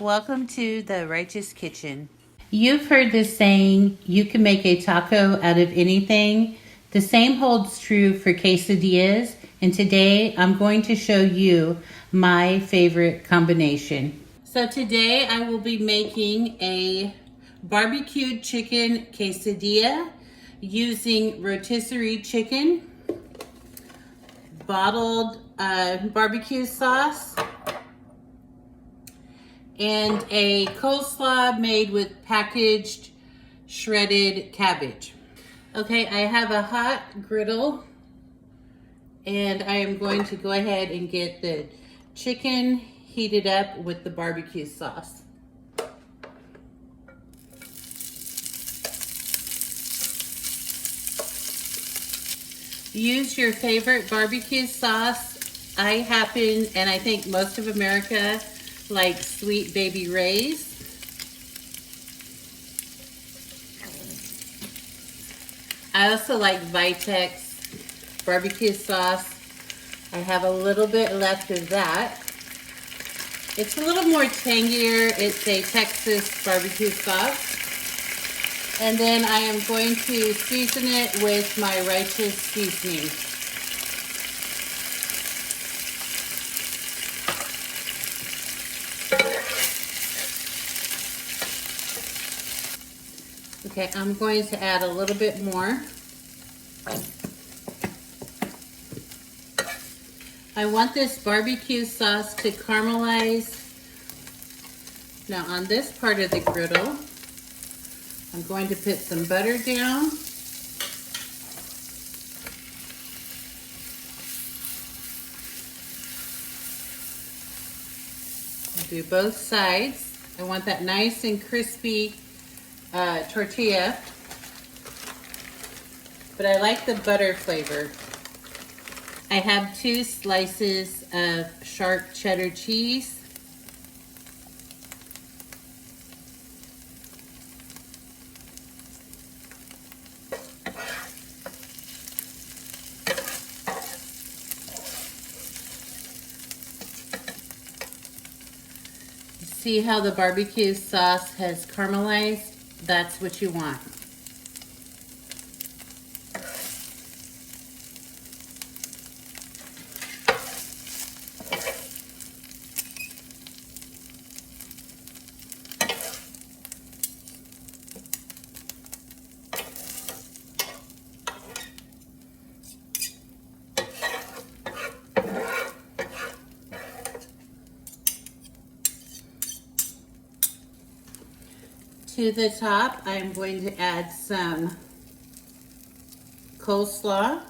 Welcome to the Righteous Kitchen. You've heard this saying, you can make a taco out of anything. The same holds true for quesadillas, and today I'm going to show you my favorite combination. So today I will be making a barbecued chicken quesadilla using rotisserie chicken, bottled barbecue sauce, and a coleslaw made with packaged shredded cabbage. Okay, I have a hot griddle and I am going to go ahead and get the chicken heated up with the barbecue sauce. Use your favorite barbecue sauce. I happen, and I think most of America, like Sweet Baby Ray's. I also like Vitex barbecue sauce. I have a little bit left of that. It's a little more tangier. It's a Texas barbecue sauce. And then I am going to season it with my righteous seasoning. Okay, I'm going to add a little bit more. I want this barbecue sauce to caramelize. Now on this part of the griddle, I'm going to put some butter down. I'll do both sides. I want that nice and crispy tortilla, but I like the butter flavor. I have 2 slices of sharp cheddar cheese. See how the barbecue sauce has caramelized? That's what you want. To the top, I'm going to add some coleslaw.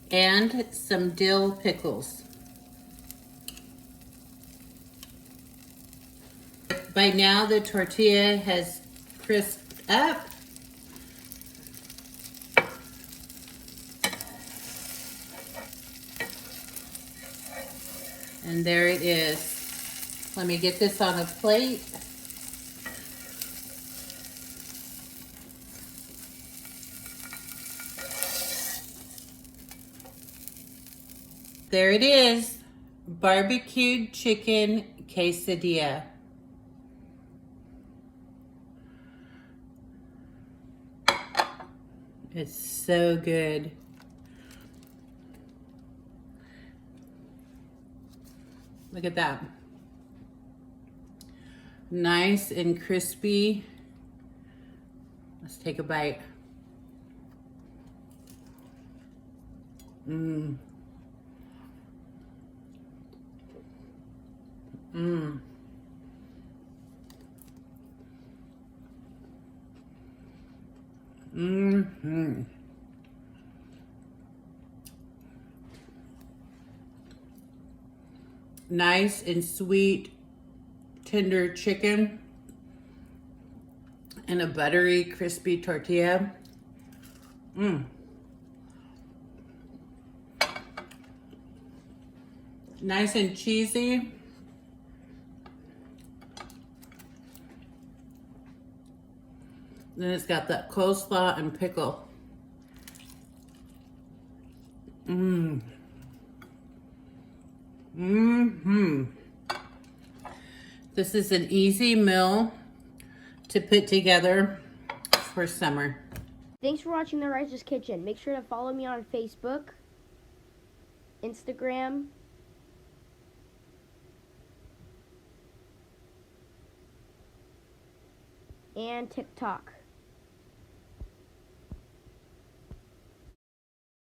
And some dill pickles. By now the tortilla has crisped up. And there it is. Let me get this on a plate. There it is, barbecued chicken quesadilla. It's so good. Look at that. Nice and crispy. Let's take a bite. Mmm. Mmm. Mm-hmm. Nice and sweet, tender chicken and a buttery, crispy tortilla. Mmm. Nice and cheesy. Then it's got that coleslaw and pickle. Mmm. Mmm. This is an easy meal to put together for summer. Thanks for watching The Righteous Kitchen. Make sure to follow me on Facebook, Instagram, and TikTok.